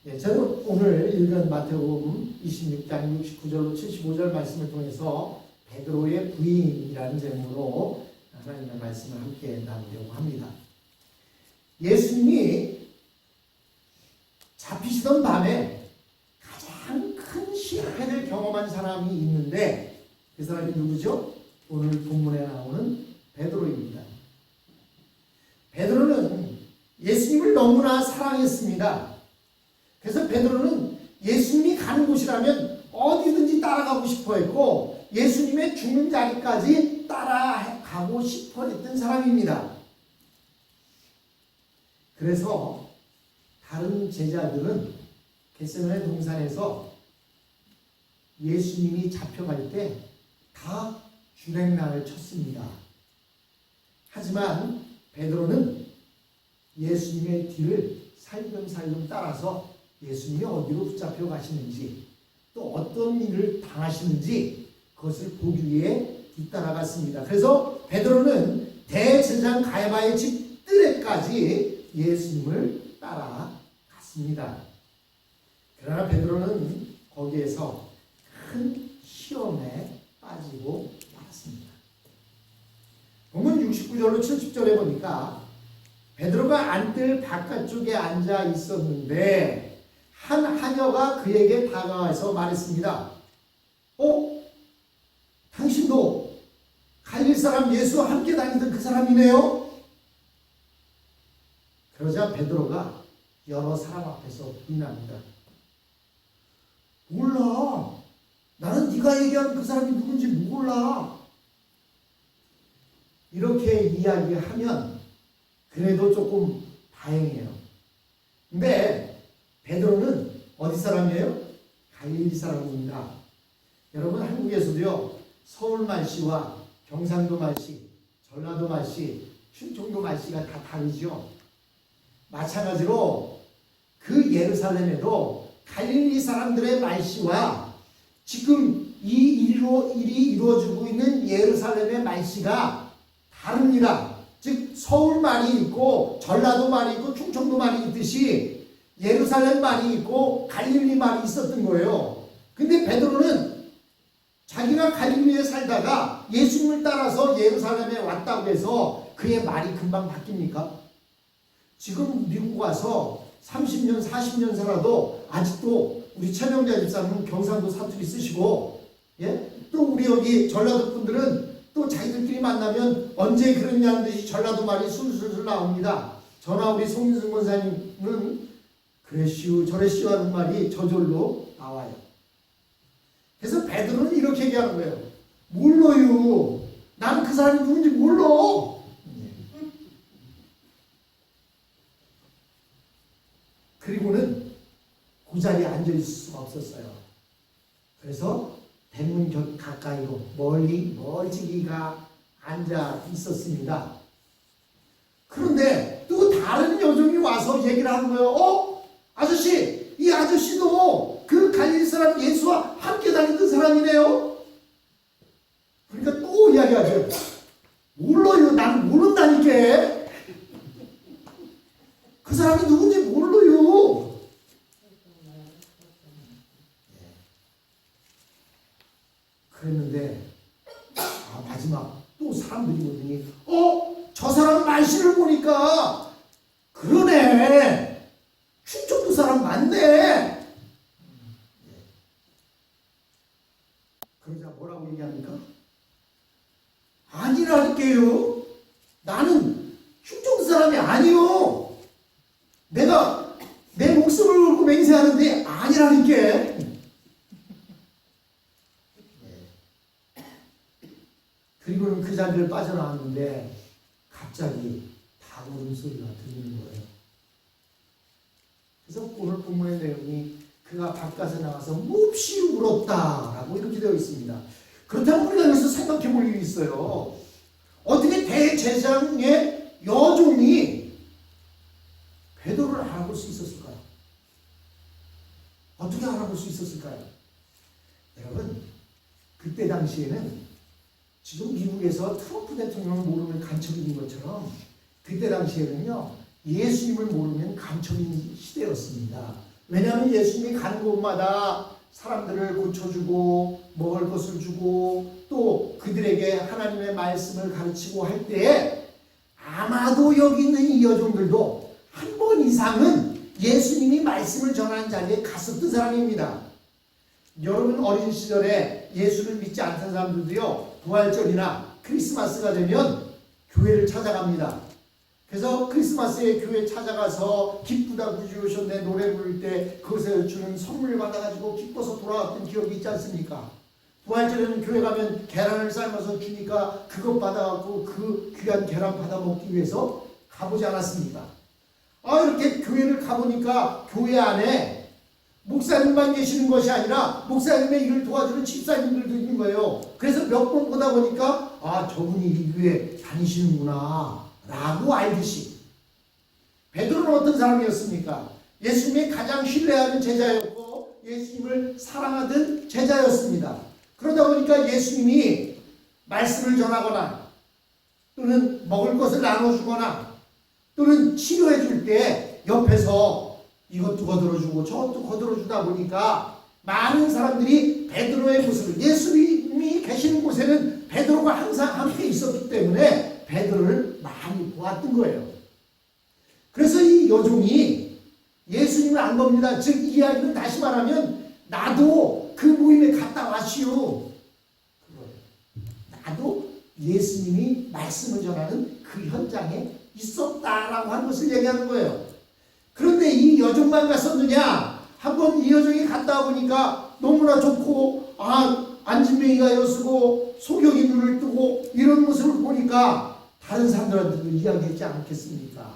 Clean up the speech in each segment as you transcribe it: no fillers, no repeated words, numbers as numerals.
저는 오늘 읽은 마태복음 26장 69절로 75절 말씀을 통해서 베드로의 부인이라는 제목으로 하나님의 말씀을 함께 나누려고 합니다. 예수님이 잡히시던 밤에 가장 큰 실패를 경험한 사람이 있는데 그 사람이 누구죠? 오늘 본문에 나오는 베드로입니다. 베드로는 예수님을 너무나 사랑했습니다. 그래서 베드로는 예수님이 가는 곳이라면 어디든지 따라가고 싶어 했고 예수님의 죽는 자리까지 따라가고 싶어 했던 사람입니다. 그래서 다른 제자들은 겟세마네 동산에서 예수님이 잡혀갈 때 다 주랭랑을 쳤습니다. 하지만 베드로는 예수님의 뒤를 살금살금 따라서 예수님이 어디로 붙잡혀 가시는지 또 어떤 일을 당하시는지 그것을 보기 위해 뒤따라갔습니다. 그래서 베드로는 대제사장 가야바의 집 뜰에까지 예수님을 따라갔습니다. 그러나 베드로는 거기에서 큰 시험에 빠지고 말았습니다. 본문 69절로 70절에 보니까 베드로가 안뜰 바깥쪽에 앉아 있었는데 한 하녀가 그에게 다가와서 말했습니다. 당신도 갈릴 사람 예수와 함께 다니던 그 사람이네요? 그러자 베드로가 여러 사람 앞에서 부인합니다. 몰라. 나는 네가 얘기하는 그 사람이 누군지 몰라. 이렇게 이야기하면 그래도 조금 다행이에요. 근데 베드로는 어디 사람이에요? 갈릴리 사람입니다. 여러분 한국에서도요. 서울 말씨와 경상도 말씨, 전라도 말씨, 충청도 말씨가 다 다르죠. 마찬가지로 그 예루살렘에도 갈릴리 사람들의 말씨와 지금 이 일이 이루어지고 있는 예루살렘의 말씨가 다릅니다. 즉 서울 말이 있고 전라도 말이 있고 충청도 말이 있듯이 예루살렘 말이 있고 갈릴리 말이 있었던 거예요. 근데 베드로는 자기가 갈릴리에 살다가 예수님을 따라서 예루살렘에 왔다고 해서 그의 말이 금방 바뀝니까? 지금 미국 와서 30년 40년 살아도 아직도 우리 최명자 집사님은 경상도 사투리 쓰시고 또 우리 여기 전라도 분들은 또 자기들끼리 만나면 언제 그러냐는 듯이 전라도 말이 술술 나옵니다. 저나 우리 송인승 권사님은 그래시우 저래시우 하는 말이 저절로 나와요. 그래서 베드로는 이렇게 얘기하는 거예요. 몰라요. 나는 그 사람이 누군지 몰라. 그리고는 그 자리에 앉아있을 수가 없었어요. 그래서 대문 가까이로 멀찍이가 앉아 있었습니다. 그런데 또 다른 여종이 와서 얘기를 하는 거예요. 아저씨, 이 아저씨도 그 갈릴리 사람 예수와 함께 다니던 사람이네요. 그러니까 또 이야기하죠. 몰라요. 난 모른다니까. 그 사람이 누군지 몰라요. 그랬는데 마지막 또 사람들이 오더니 저 사람 말씨를 보니까 그러네. 충청도 사람 맞네. 그러자 뭐라고 얘기합니까? 아니라니까요. 나는 충청도 사람이 아니요. 내가 내 목숨을 걸고 맹세하는데 아니라니까. 그리고는 그 자리를 빠져나왔는데 갑자기 다구름 소리가 들리는 거예요. 그래서 오늘 본문의 내용이 그가 바깥에 나가서 몹시 울었다라고 이렇게 되어 있습니다. 그렇다면 우리가 여기서 생각해 볼 일이 있어요. 어떻게 대제사장의 여종이 베드로를 알아볼 수 있었을까요? 어떻게 알아볼 수 있었을까요? 여러분, 그때 당시에는 지금 미국에서 트럼프 대통령을 모르면 간첩인 것처럼 그때 당시에는요 예수님을 모르면 간첩인 시대였습니다. 왜냐하면 예수님이 가는 곳마다 사람들을 고쳐주고 먹을 것을 주고 또 그들에게 하나님의 말씀을 가르치고 할 때에 아마도 여기 있는 이 여종들도 한 번 이상은 예수님이 말씀을 전하는 자리에 갔었던 사람입니다. 여러분 어린 시절에 예수를 믿지 않던 사람들도요, 부활절이나 크리스마스가 되면 교회를 찾아갑니다. 그래서 크리스마스에 교회 찾아가서 기쁘다 구주 오셨네 노래 부를 때 그것에 주는 선물 받아가지고 기뻐서 돌아왔던 기억이 있지 않습니까? 부활절에는 교회 가면 계란을 삶아서 주니까 그것 받아갖고 그 귀한 계란 받아 먹기 위해서 가보지 않았습니까? 이렇게 교회를 가보니까 교회 안에 목사님만 계시는 것이 아니라 목사님의 일을 도와주는 집사님들도 있는 거예요. 그래서 몇 번 보다 보니까 저분이 이 교회 다니시는구나 라고 알듯이. 베드로는 어떤 사람이었습니까? 예수님이 가장 신뢰하는 제자였고 예수님을 사랑하던 제자였습니다. 그러다 보니까 예수님이 말씀을 전하거나 또는 먹을 것을 나눠주거나 또는 치료해 줄 때 옆에서 이것도 거들어주고 저것도 거들어주다 보니까 많은 사람들이 베드로의 모습을, 예수님이 계시는 곳에는 베드로가 항상 함께 있었기 때문에 베드로를 많이 보았던 거예요. 그래서 이 여종이 예수님을 안 겁니다. 즉 이 이야기는 다시 말하면 나도 그 모임에 갔다 왔시오. 나도 예수님이 말씀을 전하는 그 현장에 있었다라고 하는 것을 얘기하는 거예요. 그런데 이 여종만 갔었느냐? 한번 이 여종이 갔다 보니까 너무나 좋고 안진뱅이가 여쓰고 소경이 눈을 뜨고 이런 모습을 보니까 다른 사람들한테도 이야기했지 않겠습니까?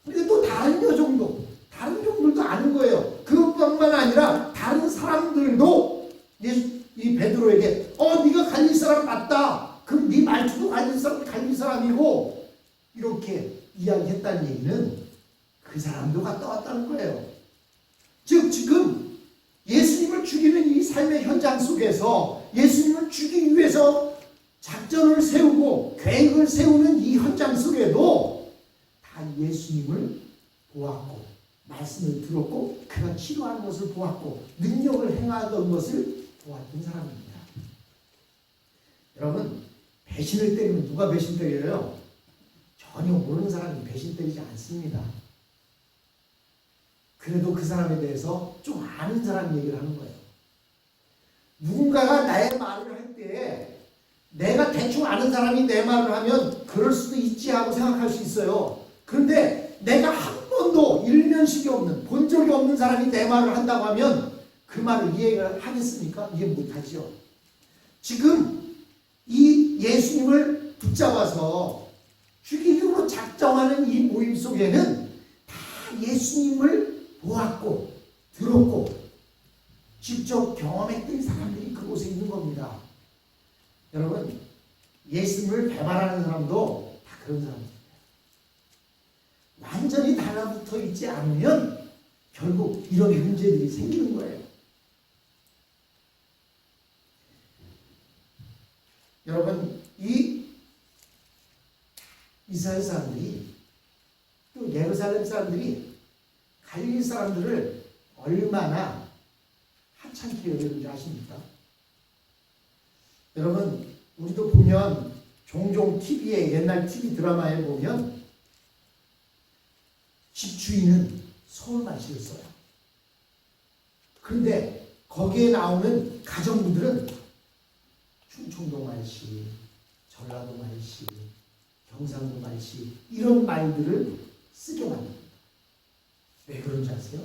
근데 또 다른 여종들도 아는 거예요. 그것뿐만 아니라 다른 사람들도 이 베드로에게 네가 갈릴 사람 맞다. 그럼 네 말투도 갈릴 사람이고 이렇게 이야기했다는 얘기는 그 사람도 갔다 왔다는 거예요. 즉 지금 예수님을 죽이는 이 삶의 현장 속에서 예수님을 죽이기 위해서 작전을 세우고 계획을 세우는 이 현장 속에도 다 예수님을 보았고 말씀을 들었고 그가 치료하는 것을 보았고 능력을 행하던 것을 보았던 사람입니다. 여러분 배신을 때리면 누가 배신 때려요? 전혀 모르는 사람이 배신 때리지 않습니다. 그래도 그 사람에 대해서 좀 아는 사람 얘기를 하는 거예요. 누군가가 나의 말을 할 때 내가 대충 아는 사람이 내 말을 하면 그럴 수도 있지 하고 생각할 수 있어요. 그런데 내가 한 번도 일면식이 없는 본 적이 없는 사람이 내 말을 한다고 하면 그 말을 이해를 하겠습니까? 이해 못하죠. 지금 이 예수님을 붙잡아서 죽이기로 작정하는 이 모임 속에는 다 예수님을 보았고 들었고 직접 경험했던 사람들이 그곳에 있는 겁니다. 여러분 예수님을 배반하는 사람도 다 그런 사람입니다. 완전히 달라붙어 있지 않으면 결국 이런 문제들이 생기는 거예요. 여러분 이 이스라엘 사람들이 또 예루살렘 사람들이 갈릴리 사람들을 얼마나 하찮게 여기는지 아십니까? 여러분 우리도 보면 종종 TV에 옛날 TV 드라마에 보면 집주인은 서울말씨를 써요. 그런데 거기에 나오는 가정부들은 충청도 말씨, 전라도 말씨, 경상도 말씨 이런 말들을 쓰게 만듭니다. 왜 그런지 아세요?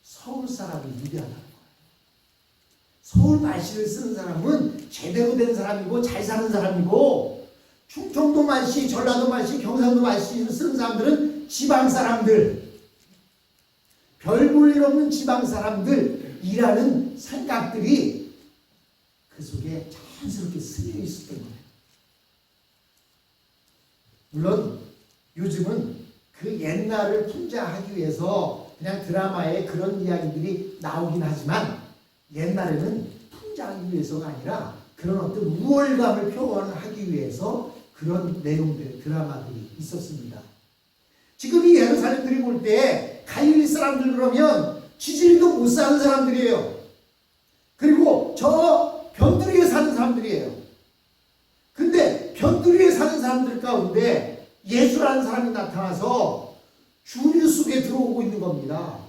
서울 사람이 위대하다는 거예요. 서울 말씨를 쓰는 사람은 제대로 된 사람이고 잘 사는 사람이고 충청도 말씨, 전라도 말씨, 경상도 말씨를 쓰는 사람들은 지방 사람들, 별 볼 일 없는 지방 사람들이라는 생각들이 그 속에 자연스럽게 스며 있었던 거예요. 물론 요즘은 그 옛날을 풍자하기 위해서 그냥 드라마에 그런 이야기들이 나오긴 하지만 옛날에는 풍자하기 위해서가 아니라 그런 어떤 우월감을 표현하기 위해서 그런 내용들, 드라마들이 있었습니다. 지금 이 예루살렘들이 볼 때 갈릴리 갈릴리 사람들 그러면 지질도 못 사는 사람들이에요. 그리고 저 변두리에 사는 사람들이에요. 근데 변두리에 사는 사람들 가운데 예수라는 사람이 나타나서 주류 속에 들어오고 있는 겁니다.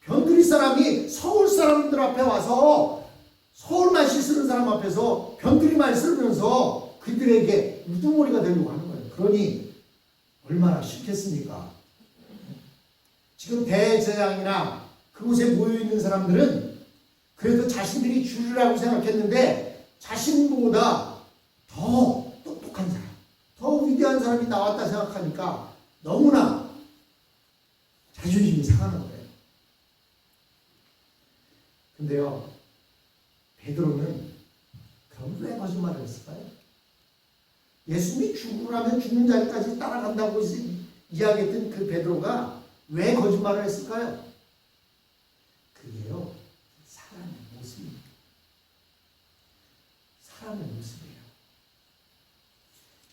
변두리 사람이 서울 사람들 앞에 와서 서울 말씨 쓰는 사람 앞에서 변두리 말 쓰면서 그들에게 우두머리가 되려고 하는 거예요. 그러니 얼마나 싫겠습니까? 지금 대제장이나 그곳에 모여있는 사람들은 그래도 자신들이 주류라고 생각했는데 자신보다 더 똑똑한 사람, 더 위대한 사람이 나왔다 생각하니까 너무나 자존심이 상하는 거예요. 근데요, 베드로는 그럼 왜 거짓말을 했을까요? 예수님이 죽으라면 죽는 자리까지 따라간다고 이야기했던 그 베드로가 왜 거짓말을 했을까요? 그게요, 사람의 모습입니다. 사람의 모습이에요.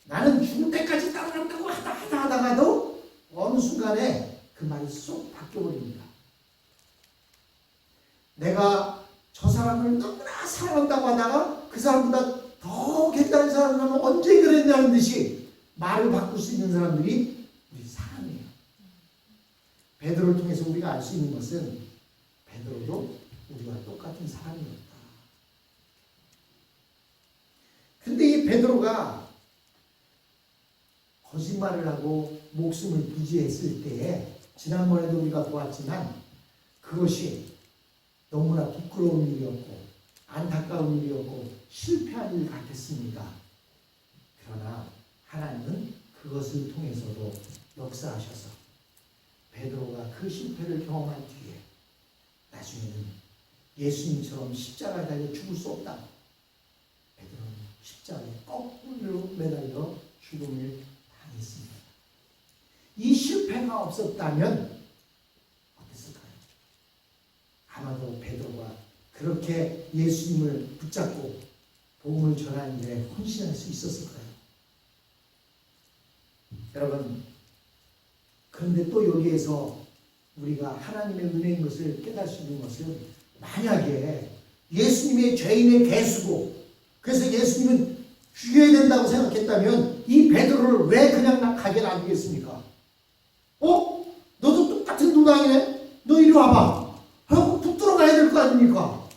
나는 죽을 때까지 따라간다고 하다가도 어느 순간에 그 말이 쏙 바뀌어버립니다. 내가 저 사람을 너무나 사랑한다고 하다가 그 사람보다 더 괜찮은 사람이라면 언제 그랬냐는 듯이 말을 바꿀 수 있는 사람들이 우리 사람이에요. 베드로를 통해서 우리가 알 수 있는 것은 베드로도 우리와 똑같은 사람이었다. 근데 이 베드로가 거짓말을 하고 목숨을 부지했을 때에 지난번에도 우리가 보았지만 그것이 너무나 부끄러운 일이었고 안타까운 일이었고 실패한 일 같았습니다. 그러나 하나님은 그것을 통해서도 역사하셔서 베드로가 그 실패를 경험한 뒤에 나중에는 예수님처럼 십자가에 달려 죽을 수 없다. 베드로는 십자가에 거꾸로 매달려 죽음을 당했습니다. 이 실패가 없었다면 어땠을까요? 아마도 베드로가 그렇게 예수님을 붙잡고 복음을 전하는 일에 헌신할 수 있었을 거예요. 여러분, 그런데 또 여기에서 우리가 하나님의 은혜인 것을 깨달을 수 있는 것은 만약에 예수님의 죄인의 개수고 그래서 예수님은 죽여야 된다고 생각했다면 이 베드로를 왜 그냥 가게 놔두겠습니까? 너도 똑같은 도당이네? 너 이리 와봐. 하고 붙들어 가야 될 거 아닙니까?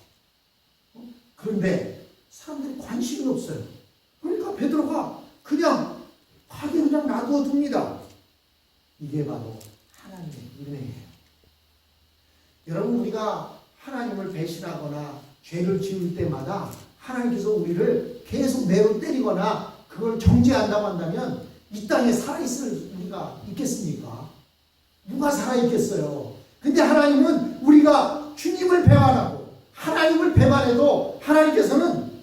그런데 사람들이 관심이 없어요. 그러니까 베드로가 그냥 가게 그냥 놔두어 둡니다. 이게 바로 하나님의 은혜예요. 여러분, 우리가 하나님을 배신하거나 죄를 지을 때마다 하나님께서 우리를 계속 매로 때리거나 그걸 정죄한다고 한다면 이 땅에 살아있을 우리가 있겠습니까? 누가 살아있겠어요? 근데 하나님은 우리가 주님을 배반하고 하나님을 배반해도 하나님께서는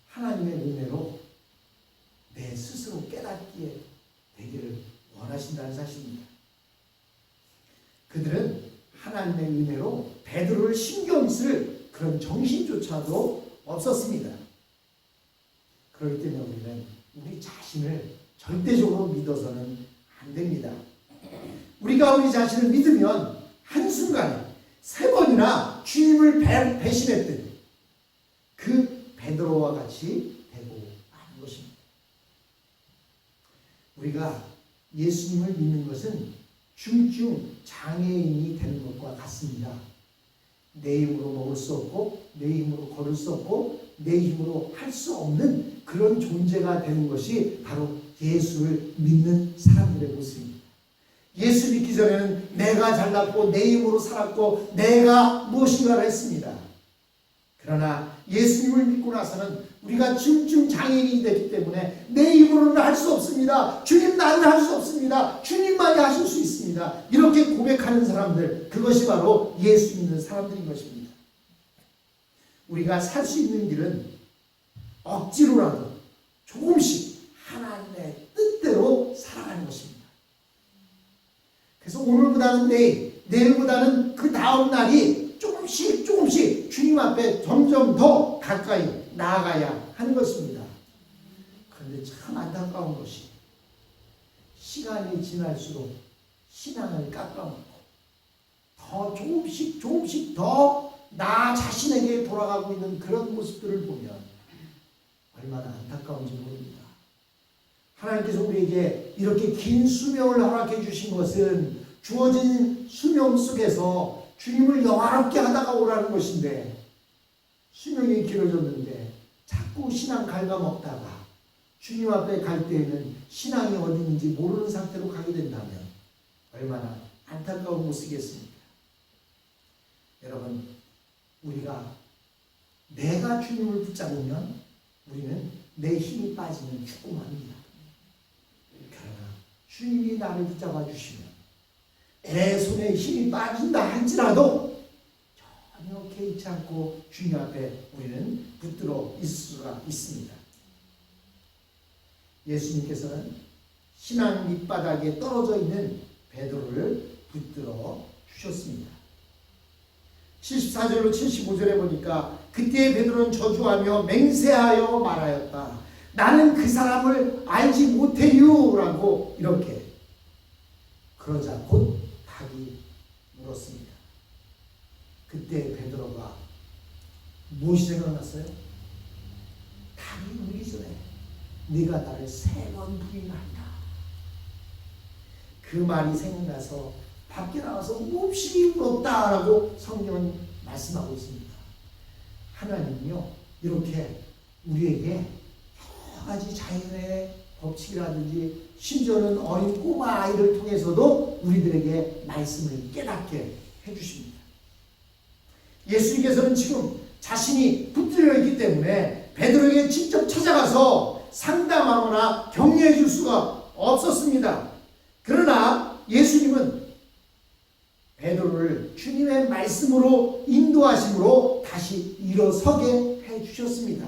하나님의 은혜로 내 스스로 깨닫기에 되기를 원하신다는 사실입니다. 그들은 하나님의 은혜로 베드로를 신경 쓸 그런 정신조차도 없었습니다. 그렇기 때문에 우리는 우리 자신을 절대적으로 믿어서는 안 됩니다. 우리가 우리 자신을 믿으면 한순간에 3번이나 주님을 배신했던 그 베드로와 같이 되고 마는 것입니다. 우리가 예수님을 믿는 것은 중증 장애인이 되는 것과 같습니다. 내 힘으로 먹을 수 없고 내 힘으로 걸을 수 없고 내 힘으로 할 수 없는 그런 존재가 되는 것이 바로 예수를 믿는 사람들의 모습입니다. 예수 믿기 전에는 내가 잘났고 내 힘으로 살았고 내가 무엇인가를 했습니다. 그러나 예수님을 믿고 나서는 우리가 중증 장애인이 되기 때문에 내 힘으로는 할 수 없습니다. 주님, 나는 할 수 없습니다. 주님만이 하실 수 있습니다. 이렇게 고백하는 사람들, 그것이 바로 예수 믿는 사람들인 것입니다. 우리가 살 수 있는 길은 억지로라도 조금씩 하나님의 뜻대로 살아가는 것입니다. 그래서 오늘보다는 내일보다는 그 다음 날이 조금씩 주님 앞에 점점 더 가까이 나아가야 하는 것입니다. 그런데 참 안타까운 것이 시간이 지날수록 신앙을 깎아먹고 더 조금씩 더 나 자신에게 돌아가고 있는 그런 모습들을 보면 얼마나 안타까운지 모릅니다. 하나님께서 우리에게 이렇게 긴 수명을 허락해 주신 것은 주어진 수명 속에서 주님을 영화롭게 하다가 오라는 것인데, 수명이 길어졌는데 자꾸 신앙 갉아먹다가 주님 앞에 갈 때에는 신앙이 어디 있는지 모르는 상태로 가게 된다면 얼마나 안타까운 모습이겠습니까? 여러분, 우리가 내가 주님을 붙잡으면 우리는 내 힘이 빠지면 죽고 맙니다. 그러나 주님이 나를 붙잡아 주시면 내 손에 힘이 빠진다 할지라도 전혀 개의치 않고 주님 앞에 우리는 붙들어 있을 수가 있습니다. 예수님께서는 신앙 밑바닥에 떨어져 있는 베드로를 붙들어 주셨습니다. 74절로 75절에 보니까 그때 베드로는 저주하며 맹세하여 말하였다. 나는 그 사람을 알지 못해요라고 이렇게. 그러자 곧 닭이 물었습니다. 그때 베드로가 무엇이 생각났어요? 닭이 물기 전에 네가 나를 3번 부인한다. 그 말이 생각나서 밖에 나와서 몹시 울었다라고 성경은 말씀하고 있습니다. 하나님은요, 이렇게 우리에게 여러 가지 자연의 법칙이라든지 심지어는 어린 꼬마 아이를 통해서도 우리들에게 말씀을 깨닫게 해주십니다. 예수님께서는 지금 자신이 붙들려 있기 때문에 베드로에게 직접 찾아가서 상담하거나 격려해 줄 수가 없었습니다. 그러나 예수님은 베드로를 주님의 말씀으로 인도하심으로 다시 일어서게 해주셨습니다.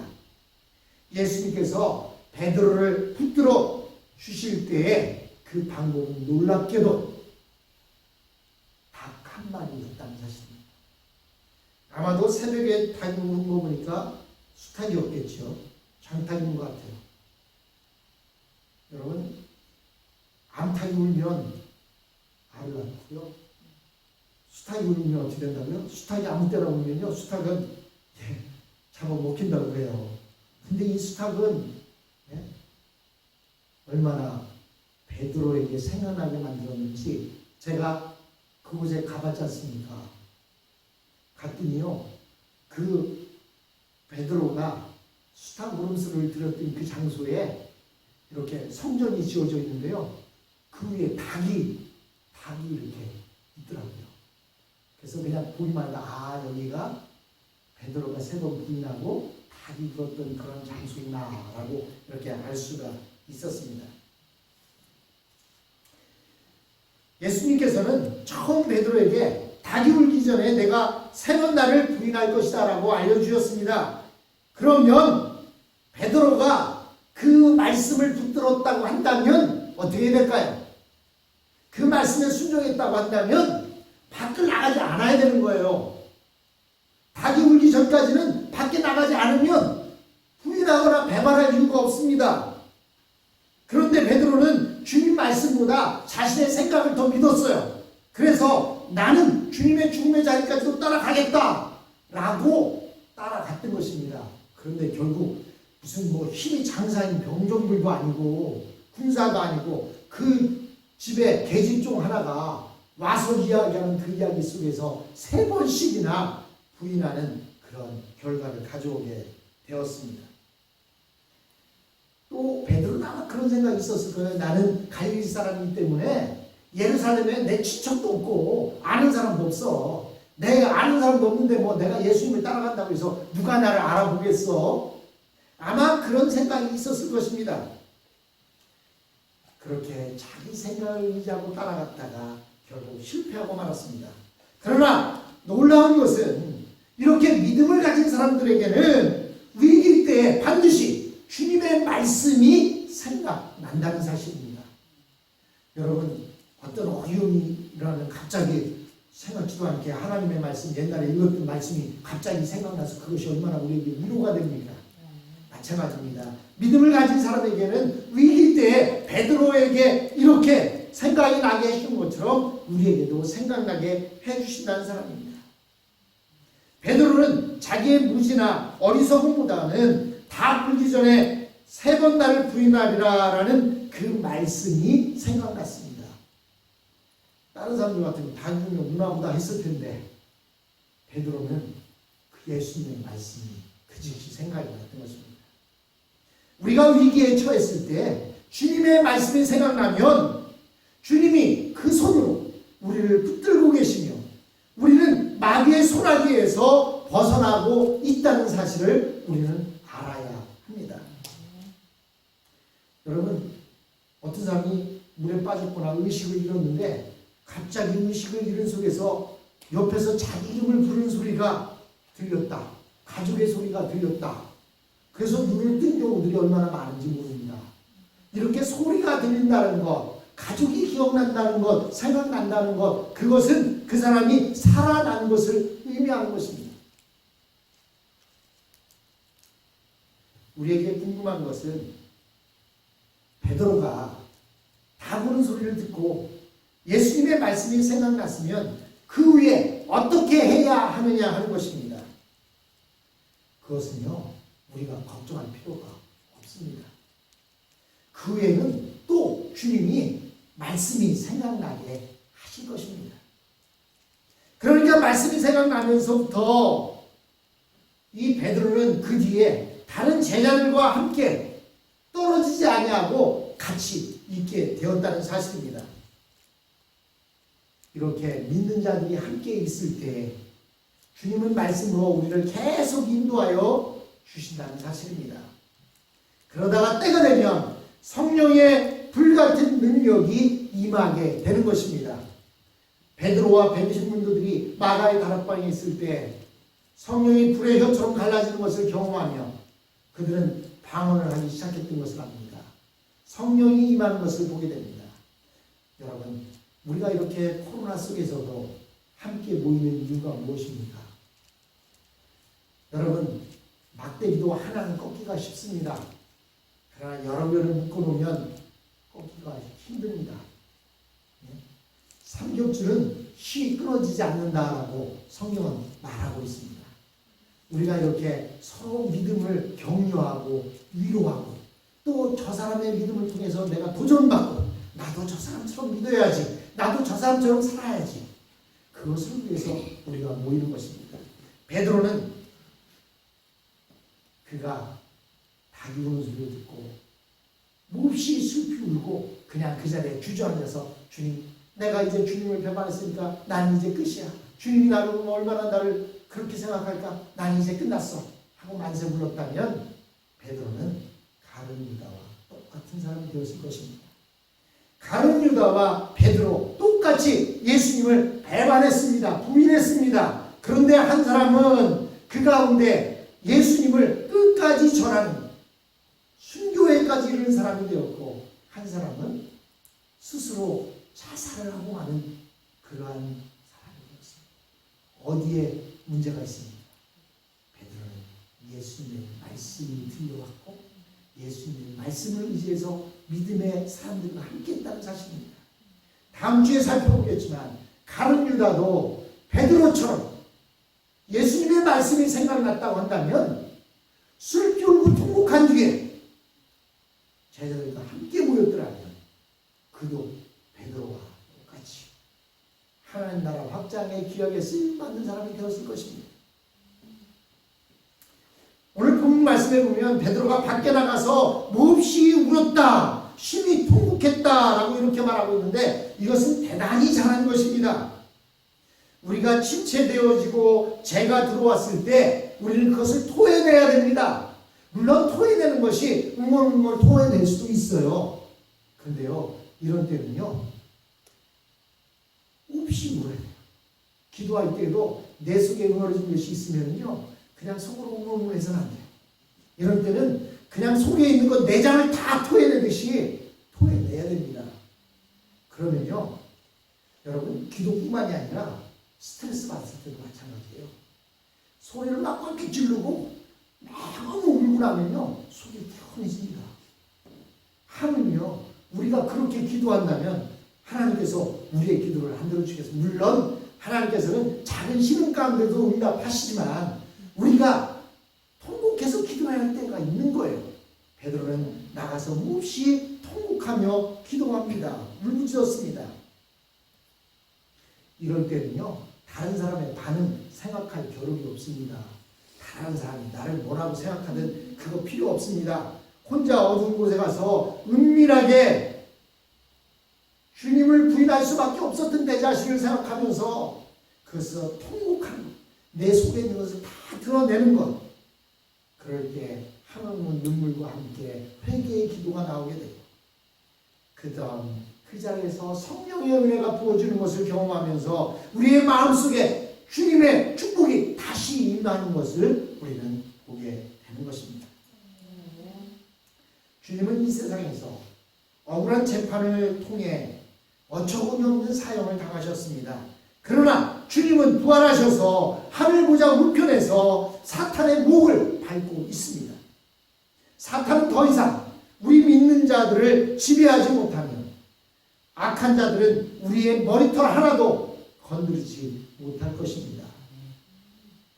예수님께서 베드로를 붙들어 주실 때에 그 방법은 놀랍게도 닭 한 마리였다는 사실입니다. 아마도 새벽에 닭이 우는 거 보니까 수탉이었겠죠. 장닭인 것 같아요. 여러분, 암탉이 울면 알을 낳고요. 수탉이 울면 어떻게 된다고요? 수탉이 아무 때나 울면요, 수탉은 잡아먹힌다고 해요. 근데 이 수탉은 얼마나 베드로에게 생각나게 만들었는지, 제가 그곳에 가봤지 않습니까? 갔더니요, 그 베드로가 수탉 울음소리를 들었던 그 장소에 이렇게 성전이 지어져 있는데요, 그 위에 닭이 이렇게 있더라고요. 그래서 그냥 보기만 해도 여기가 베드로가 3번 부인하고 닭이 들었던 그런 장소구나라고 이렇게 알 수가 있었습니다. 예수님께서는 처음 베드로에게 닭이 울기 전에 내가 3번 나를 부인할 것이다 라고 알려주셨습니다. 그러면 베드로가 그 말씀을 붙들었다고 한다면 어떻게 될까요? 그 말씀에 순종했다고 한다면 밖을 나가지 않아야 되는 거예요. 닭이 울기 전까지는 밖에 나가지 않으면 부인하거나 배반할 이유가 없습니다. 그런데 베드로는 주님 말씀보다 자신의 생각을 더 믿었어요. 그래서 나는 주님의 죽음의 자리까지도 따라가겠다 라고 따라갔던 것입니다. 그런데 결국 무슨 힘이 장사인 병정들도 아니고 군사가 아니고 그 집에 계집 중 하나가 와서 이야기하는 그 이야기 속에서 3번씩이나 부인하는 그런 결과를 가져오게 되었습니다. 또 베드로는 아마 그런 생각이 있었을 거예요. 나는 갈릴리 사람이기 때문에 예루살렘에 내 친척도 없고 아는 사람도 없어. 내가 아는 사람도 없는데 내가 예수님을 따라간다고 해서 누가 나를 알아보겠어? 아마 그런 생각이 있었을 것입니다. 그렇게 자기 생각을 의지하고 따라갔다가 결국 실패하고 말았습니다. 그러나 놀라운 것은 이렇게 믿음을 가진 사람들에게는 위기 때에 반드시 주님의 말씀이 생각난다는 사실입니다. 여러분, 어떤 어려움이 일어나면 갑자기 생각지도 않게 하나님의 말씀, 옛날에 읽었던 말씀이 갑자기 생각나서 그것이 얼마나 우리에게 위로가 됩니까? 마찬가지입니다. 믿음을 가진 사람에게는 위기 때에 베드로에게 이렇게 생각이 나게 해준 것처럼 우리에게도 생각나게 해주신다는 사람입니다. 베드로는 자기의 무지나 어리석음보다는 다 불기 전에 3번 나를 부인하리라라는 그 말씀이 생각났습니다. 다른 사람들 같으면 다 죽으면 누나보다 했을 텐데 베드로는 그 예수님의 말씀이 그 즉시 생각이 났던 것입니다. 우리가 위기에 처했을 때 주님의 말씀이 생각나면 주님이 그 손으로 우리를 붙들고 계시며 우리는 마귀의 소나기에서 벗어나고 있다는 사실을 우리는 알아야 합니다. 여러분, 어떤 사람이 물에 빠졌거나 의식을 잃었는데 갑자기 의식을 잃은 속에서 옆에서 자기 이름을 부르는 소리가 들렸다. 가족의 소리가 들렸다. 그래서 눈을 뜬 경우들이 얼마나 많은지 모릅니다. 이렇게 소리가 들린다는 것, 가족이 기억난다는 것, 생각난다는 것, 그것은 그 사람이 살아난 것을 의미하는 것입니다. 우리에게 궁금한 것은 베드로가 다 부는 소리를 듣고 예수님의 말씀이 생각났으면 그 후에 어떻게 해야 하느냐 하는 것입니다. 그것은요, 우리가 걱정할 필요가 없습니다. 그 후에는 또 주님이 말씀이 생각나게 하실 것입니다. 그러니까 말씀이 생각나면서부터 이 베드로는 그 뒤에 다른 제자들과 함께 떨어지지 아니하고 같이 있게 되었다는 사실입니다. 이렇게 믿는 자들이 함께 있을 때 주님은 말씀으로 우리를 계속 인도하여 주신다는 사실입니다. 그러다가 때가 되면 성령의 불같은 능력이 임하게 되는 것입니다. 베드로와 120문도들이 마가의 다락방에 있을 때 성령이 불의 혀처럼 갈라지는 것을 경험하며 그들은 방언을 하기 시작했던 것을 압니다. 성령이 임하는 것을 보게 됩니다. 여러분, 우리가 이렇게 코로나 속에서도 함께 모이는 이유가 무엇입니까? 여러분, 막대기도 하나는 꺾기가 쉽습니다. 그러나 여러 개를 묶어놓으면 꺾기가 힘듭니다. 삼겹줄은 쉬이 끊어지지 않는다라고 성경은 말하고 있습니다. 우리가 이렇게 서로 믿음을 격려하고 위로하고 또 저 사람의 믿음을 통해서 내가 도전받고 나도 저 사람처럼 믿어야지, 나도 저 사람처럼 살아야지, 그것을 위해서 우리가 모이는 것입니다. 베드로는 그가 닭이 우는 소리를 듣고 몹시 슬피 울고 그냥 그 자리에 주저앉아서 주님, 내가 이제 주님을 배반했으니까 난 이제 끝이야. 주님이 나를 보면 얼마나 나를 그렇게 생각할까? 난 이제 끝났어 하고 만세 불렀다면 베드로는 가룟 유다와 똑같은 사람이 되었을 것입니다. 가룟 유다와 베드로 똑같이 예수님을 배반했습니다. 부인했습니다. 그런데 한 사람은 그 가운데 예수님을 끝까지 전하는 순교회까지 이르는 사람이 되었고 한 사람은 스스로 자살을 하고 마는 그러한 사람이 되었습니다. 어디에 문제가 있습니까? 베드로는 예수님의 말씀이 들려왔고 예수님의 말씀을 의지해서 믿음의 사람들과 함께 했다는 사실입니다. 다음 주에 살펴보겠지만 가룟 유다도 베드로처럼 예수님의 말씀이 생각났다고 한다면 슬피 울고 통곡한 뒤에 제자들과 함께 모였더라면 그도 베드로와 똑같이 하나님 나라 확장의 기약에 쓰임받는 사람이 되었을 것입니다. 오늘 본문 말씀에 보면 베드로가 밖에 나가서 몹시 울었다, 심히 통곡했다라고 이렇게 말하고 있는데 이것은 대단히 잘한 것입니다. 우리가 침체되어지고 죄가 들어왔을 때 우리는 그것을 토해내야 됩니다. 물론 토해내는 것이 웅얼웅얼 토해낼 수도 있어요. 그런데요, 이런 때는요 몹시 울어야 돼요. 기도할 때에도 내 속에 응어리진 것이 있으면요 그냥 속으로 웅얼웅얼 해서는 안 돼요. 이런 때는 그냥 속에 있는 것 내장을 다 토해내듯이 토해내야 됩니다. 그러면요 여러분, 기도뿐만이 아니라 스트레스 받았을 때도 마찬가지예요. 소리를 막 꽉 지르고 너무 울고 나면요 속이 개운해집니다. 하물며 우리가 그렇게 기도한다면 하나님께서 우리의 기도를 안 들어주겠습니다. 물론 하나님께서는 작은 시름 가운데도 응답하시지만 우리가 통곡해서 기도해야 할 때가 있는 거예요. 베드로는 나가서 몹시 통곡하며 기도합니다. 울부짖었습니다. 이럴 때는요, 다른 사람의 반응 생각할 겨를이 없습니다. 다른 사람이 나를 뭐라고 생각하든 그거 필요 없습니다. 혼자 어두운 곳에 가서 은밀하게 주님을 부인할 수밖에 없었던 내 자신을 생각하면서 그것을 통곡하는 것, 내 속에 있는 것을 다 드러내는 것. 그럴 때 하나님은 눈물과 함께 회개의 기도가 나오게 되고 그 다음 그 자리에서 성령의 은혜가 부어주는 것을 경험하면서 우리의 마음속에 주님의 축복이 다시 임하는 것을 우리는 보게 되는 것입니다. 주님은 이 세상에서 억울한 재판을 통해 어처구니 없는 사형을 당하셨습니다. 그러나 주님은 부활하셔서 하늘 보좌 우편에서 사탄의 목을 밟고 있습니다. 사탄은 더 이상 우리 믿는 자들을 지배하지 못하며 악한 자들은 우리의 머리털 하나도 건드리지 못할 것입니다.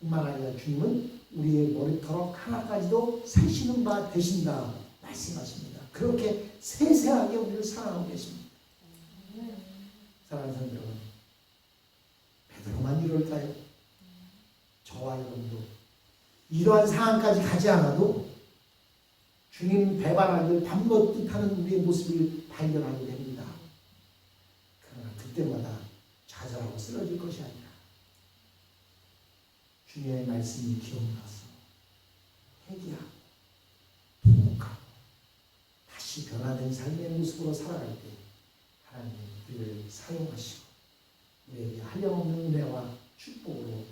뿐만 아니라 주님은 우리의 머리털 하나까지도 세시는 바 되신다 말씀하십니다. 그렇게 세세하게 우리를 사랑하고 계십니다. 사랑하는 성도 여러분, 베드로만 이럴까요? 저와 여러분도 이러한 상황까지 가지 않아도 주님 배반하기를 밤낮 뜻하는 우리의 모습을 발견하게 됩니다. 그러나 그때마다 좌절하고 쓰러질 것이 아니라 주님의 말씀이 기억나서 회개하고 통곡하고 다시 변화된 삶의 모습으로 살아갈 때 하나님이 우리를 사용하시고 우리에게 한량없는 은혜와 축복으로